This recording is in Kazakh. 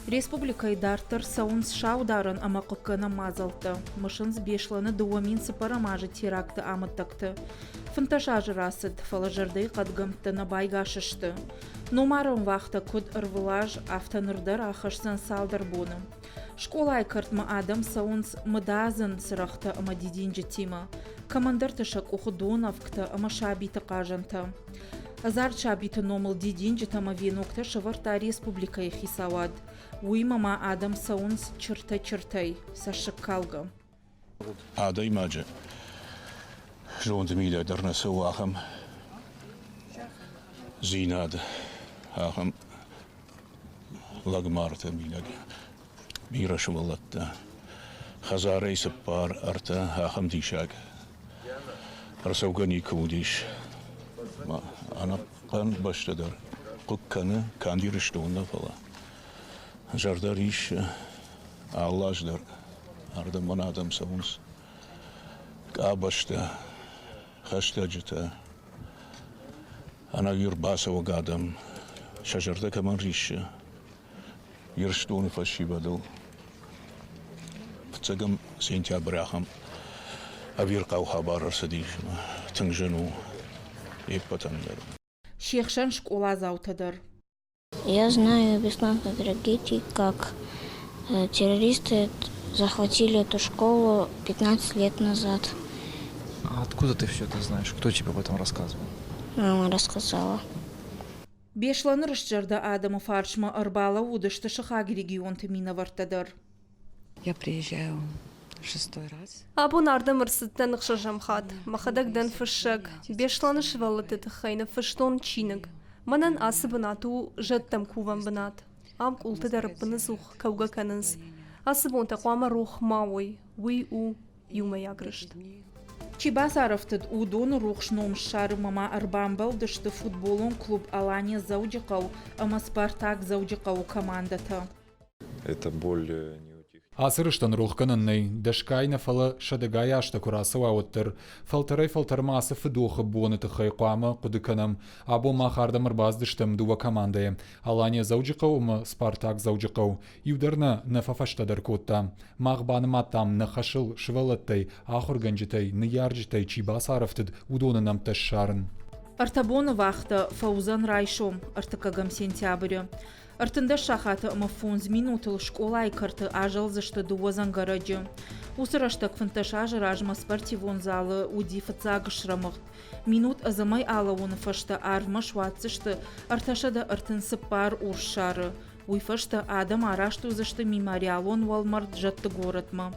Республикай дартыр сауынс шаударын амақыққына мазалты. Мышынз бешланы дуамин сыпарамажы теракты амыттақты. Фынташажы расыд, фалажырдай қадгымттыны байгашышты. Номарын вақты күд ырвылаж автонырдар ақышсын салдар боны. Школай кыртмы адам сауынс мыдазын сырақты ама дидинжі тима. Командар тышық ухудоновкты ама шабиты қажынты. Азар шабиты номыл дидинжі тама венокты шывырта республикай хисавад. Уймама адам сауынс чыртай сашық калғы. Адай мажы. Жонды мида дырнасы уақым. Зинады. Ақым лагмарты милаг. Мирашы болатты. Хазары есіп бар арты ақым дишаг. Расауғани кудиш. Анапқан баштадар. Құққаны кандирышты онда фала. Жардар иш Аллаждар. Арды мана адам сауынс. Қабашта. Хашта жыта. Ана юр басава гадам. Шажарда каман риші. Юрштуны фашибадыл. Пцагам сентябряхам. Авир қау арсадишма. Тыңжыну. Еппатандар. Шехшан школа заутадар. Я знаю бесплатной трагедии, как террористы захватили эту школу 15 лет назад. А откуда ты все это знаешь? Кто тебе об этом рассказывал? Мама рассказала. Бешланы рышчарда адамы фаршма арбала удышты шахаги регион тымина вартадар. Я приезжаю 6-й раз. Абу нардам рсыттан нықшажамхат. Махадагдан фышшаг. Бешланы шывалаты тыхайна фыштон чинаг. Манан асы бынату жаттам куван бынат. Амк ултыда рыббыныз ух кауга каныныз. Асы бонта қуама рух мауой. Уй у юма ягрышт. Чибас арафтыд удон рухшном шары мама арбамбал дышты футболон клуб Алания заудикау, ама Спартак заудикау командата. Это боль Асырыштан рухканынный, дашкайна фала шадагай ашта курасы вауттыр. Фалтарай масы фыдухы боны тыхай қуамы құдыканам. Абу махарда мырбаздыштым дува командая. Алания заудикау ма Спартак заудикау. Юдарна нафафаштадар котта. Мағбаны маттам нахашыл шывалаттай, ахурганжитай, нияржитай чибас арафтыд удонынам ташшарын. Артабоны вақты Фаузан Райшом, артыкагам сентябрю. Артында шахаты мафонз минутыл школай карты ажал зашты дуазан гараджы. Усыраштак фанташажы ражма спортивон залы удифацагы шрамыхт. Минут азамай алауны фашта арма шватсышты, арташада артынсы пар уршары. Уйфашта адам арашту зашты мемориалон валмарт жатты городма.